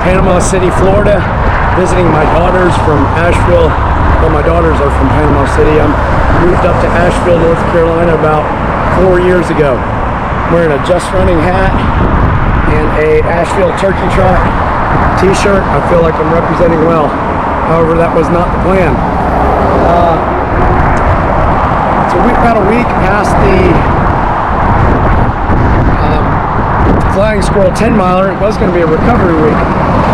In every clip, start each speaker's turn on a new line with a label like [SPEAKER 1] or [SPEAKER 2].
[SPEAKER 1] Panama City, Florida, visiting my daughters from Asheville. Well, my daughters are from Panama City. I moved up to Asheville, North Carolina about 4 years ago. I'm wearing a Just Running hat and a Asheville Turkey Trot t-shirt. I feel like I'm representing well. However, that was not the plan. So we've about a week past the Flying Squirrel 10 miler. It was going to be a recovery week,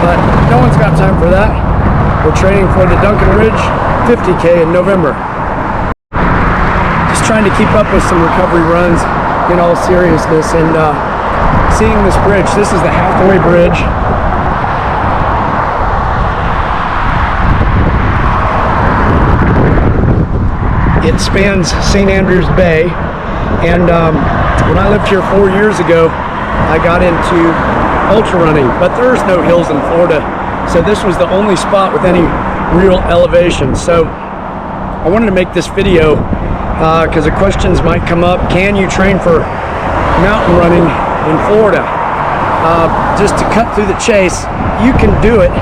[SPEAKER 1] but no one's got time for that. We're training for the Duncan Ridge 50K in November. Just trying to keep up with some recovery runs in all seriousness, and seeing this bridge. This is the halfway bridge. It spans St. Andrews Bay, and when I lived here 4 years ago, I got into ultra running, but there's no hills in Florida, so this was the only spot with any real elevation. So I wanted to make this video because the questions might come up. Can you train for mountain running in Florida? Just to cut through the chase, you can do it.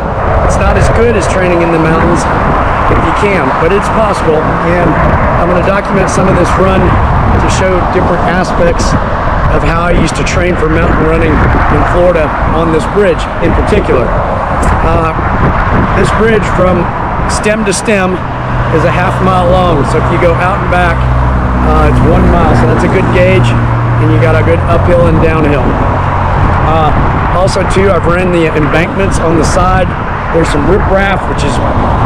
[SPEAKER 1] It's not as good as training in the mountains if you can, but it's possible, and I'm going to document some of this run to show different aspects of how I used to train for mountain running in Florida on this bridge in particular. This bridge from stem to stem is a half mile long, so if you go out and back, it's 1 mile, so that's a good gauge, and you got a good uphill and downhill. Also too, I've ran the embankments on the side. There's some riprap, which is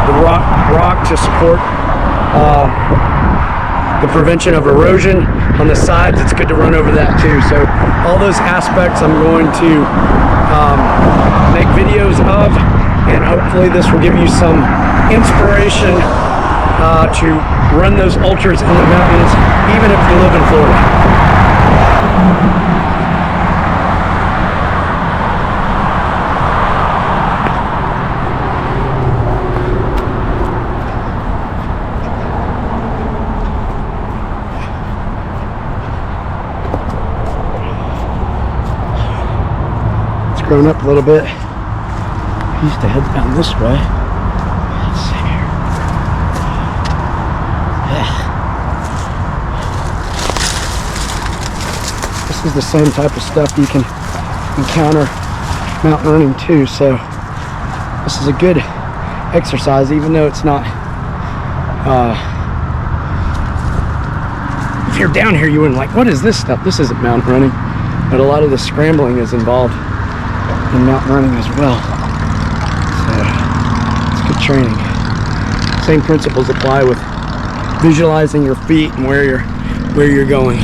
[SPEAKER 1] the rock to support the prevention of erosion on the sides. It's good to run over that too. So all those aspects I'm going to make videos of, and hopefully this will give you some inspiration to run those ultras in the mountains, even if you live in Florida. Grown up a little bit. I used to head down this way. Let's see here. Yeah. This is the same type of stuff you can encounter mountain running too, so this is a good exercise, even though it's not if you're down here you wouldn't like, what is this stuff? This isn't mountain running, but a lot of the scrambling is involved in mountain running as well, so it's good training. Same principles apply with visualizing your feet and where you're going.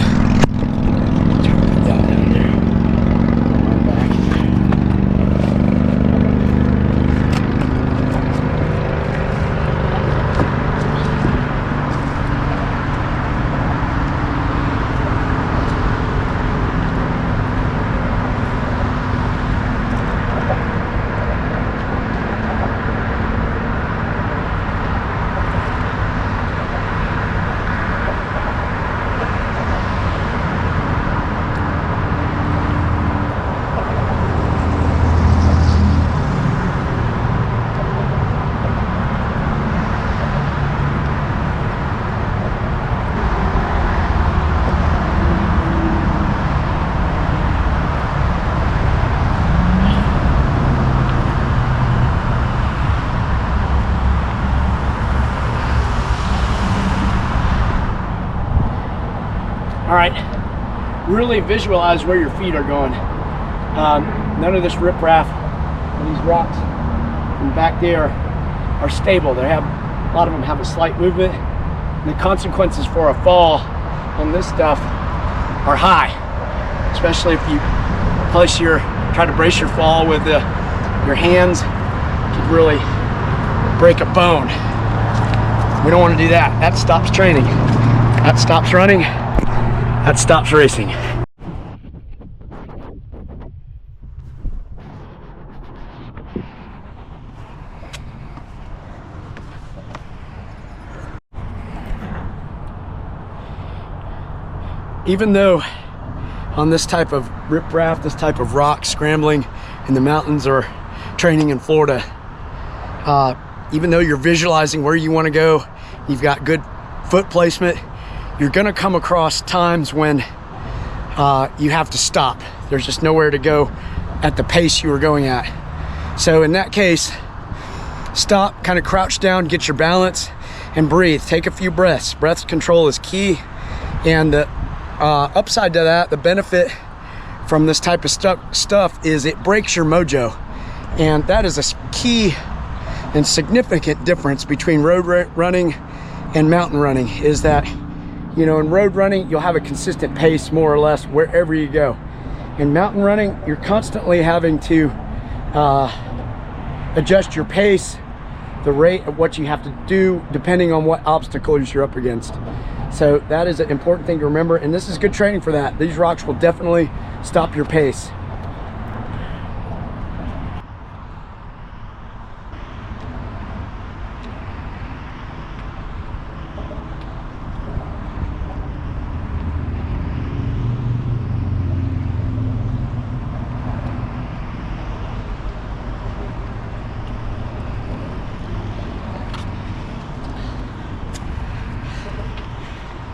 [SPEAKER 1] All right, really visualize where your feet are going. None of this riprap and these rocks from back there are stable. A lot of them have a slight movement, and the consequences for a fall on this stuff are high, especially if you try to brace your fall with your hands. You could really break a bone. We don't want to do that. That stops training. That stops running. That stops racing. Even though on this type of riprap, this type of rock scrambling in the mountains or training in Florida. Even though you're visualizing where you want to go, you've got good foot placement, you're going to come across times when you have to stop. There's just nowhere to go at the pace you were going at. So in that case, stop, kind of crouch down, get your balance, and breathe. Take a few breaths. Breath control is key. And the upside to that, the benefit from this type of stuff is it breaks your mojo. And that is a key and significant difference between road running and mountain running, is that, you know, in road running, you'll have a consistent pace more or less wherever you go. In mountain running, you're constantly having to adjust your pace, the rate of what you have to do, depending on what obstacles you're up against. So that is an important thing to remember, and this is good training for that. These rocks will definitely stop your pace.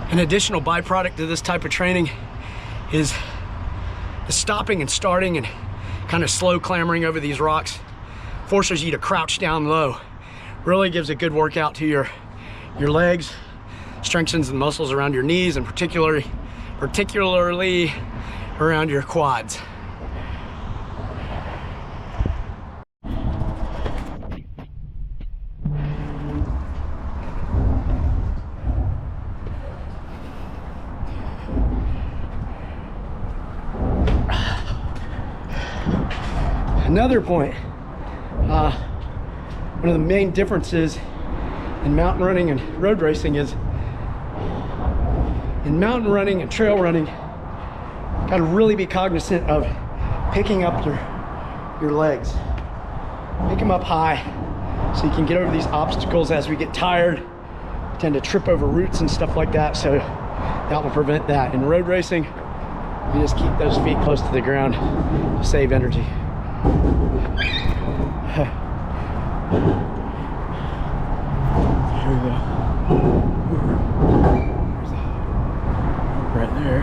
[SPEAKER 1] An additional byproduct of this type of training is the stopping and starting and kind of slow clambering over these rocks. Forces you to crouch down low. Really gives a good workout to your legs, strengthens the muscles around your knees, and particularly around your quads. Another point, one of the main differences in mountain running and road racing is, in mountain running and trail running, got to really be cognizant of picking up your legs. Pick them up high so you can get over these obstacles. As we get tired, we tend to trip over roots and stuff like that, so that will prevent that. In road racing, you just keep those feet close to the ground to save energy. Here we go. Right there.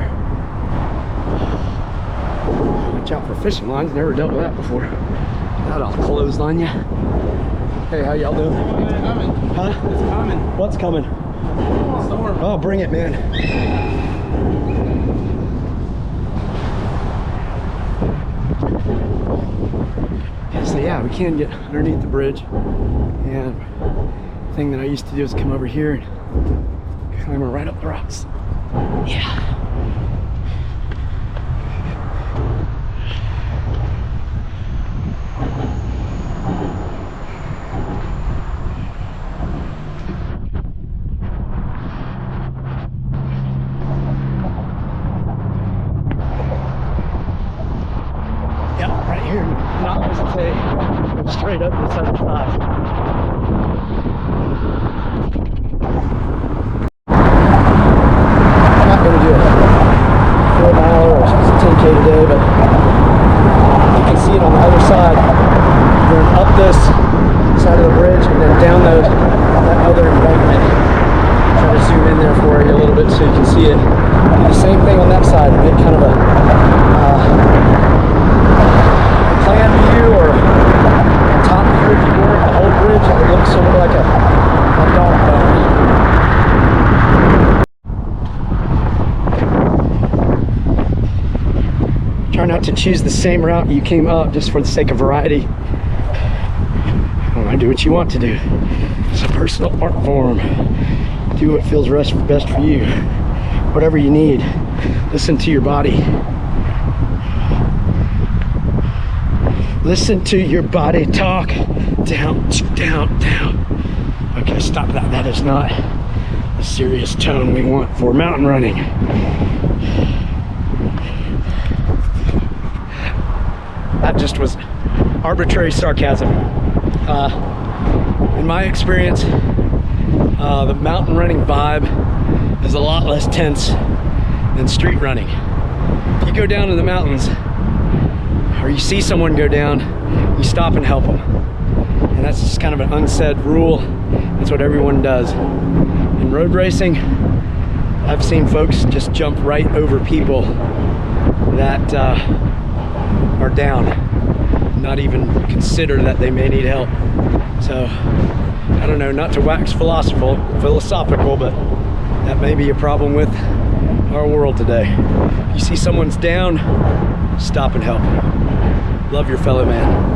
[SPEAKER 1] Watch out for fishing lines. Never dealt with that before. That'll clothesline you. Hey, how y'all doing?
[SPEAKER 2] It's coming.
[SPEAKER 1] Huh?
[SPEAKER 2] It's coming.
[SPEAKER 1] What's coming?
[SPEAKER 2] Storm.
[SPEAKER 1] Oh, bring it, man. So yeah, we can get underneath the bridge, and the thing that I used to do is come over here and climb right up the rocks. Yeah. Not hesitate, go straight up this other side. I'm not going to do a 4 mile or 10K today, but you can see it on the other side. Going up this side of the bridge and then down that other embankment. Try to zoom in there for you a little bit so you can see it. Do the same thing on that side, make kind of a plan view, or top view if you were, the whole bridge. It would look sort of like a dog bone. Try not to choose the same route you came up just for the sake of variety. Do what you want to do. It's a personal art form. Do what feels best for you. Whatever you need. Listen to your body. Listen to your body talk. Down, down, down. Okay, stop that. That is not the serious tone we want for mountain running. That just was arbitrary sarcasm. In my experience, the mountain running vibe is a lot less tense than street running. If you go down in the mountains, or you see someone go down, you stop and help them. And that's just kind of an unsaid rule. That's what everyone does. In road racing, I've seen folks just jump right over people that are down, not even consider that they may need help. So, I don't know, not to wax philosophical, but that may be a problem with our world today. If you see someone's down, stop and help. Love your fellow man.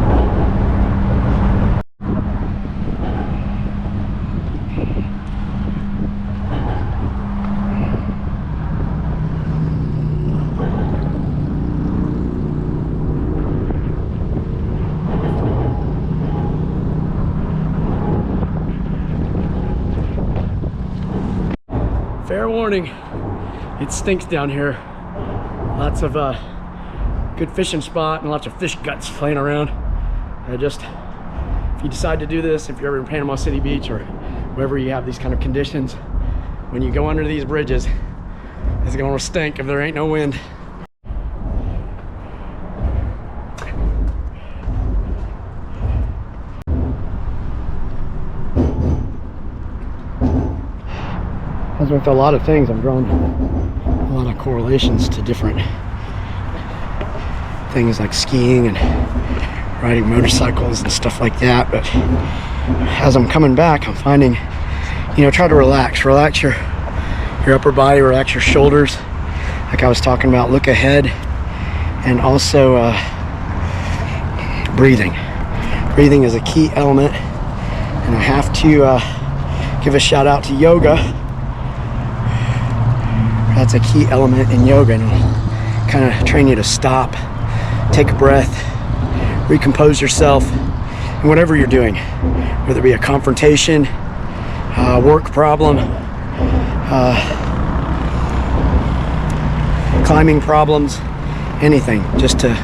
[SPEAKER 1] Fair warning, it stinks down here. Lots of good fishing spot and lots of fish guts playing around. If you decide to do this, if you're ever in Panama City Beach or wherever you have these kind of conditions, when you go under these bridges, it's gonna stink if there ain't no wind. As with a lot of things, I'm drawing a lot of correlations to different things like skiing and riding motorcycles and stuff like that. But as I'm coming back, I'm finding, try to relax your upper body, relax your shoulders. Like I was talking about, look ahead, and also breathing. Breathing is a key element, and I have to give a shout out to yoga. That's a key element in yoga, and it'll kind of train you to stop, take a breath, recompose yourself, and whatever you're doing, whether it be a confrontation, work problem, climbing problems, anything, just to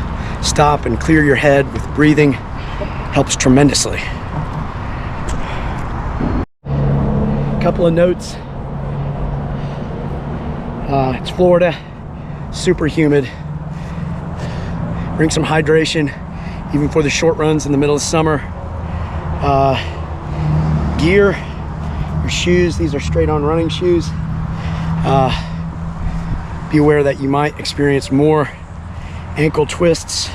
[SPEAKER 1] stop and clear your head with breathing helps tremendously. A couple of notes. It's Florida, super humid. Bring some hydration, even for the short runs in the middle of summer. Gear, your shoes, these are straight on running shoes. Be aware that you might experience more ankle twists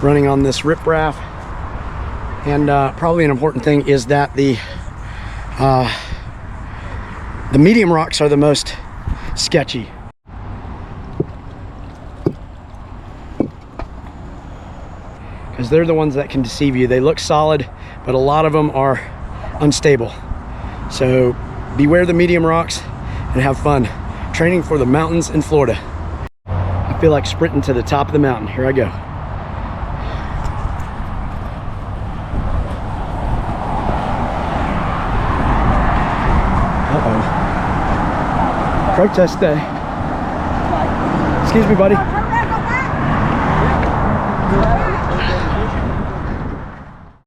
[SPEAKER 1] running on this riprap. And probably an important thing is that the medium rocks are the most sketchy. Because they're the ones that can deceive you. They look solid, but a lot of them are unstable. So beware the medium rocks and have fun training for the mountains in Florida. I feel like sprinting to the top of the mountain. Here I go. Uh-oh. Protest day. Excuse me, buddy.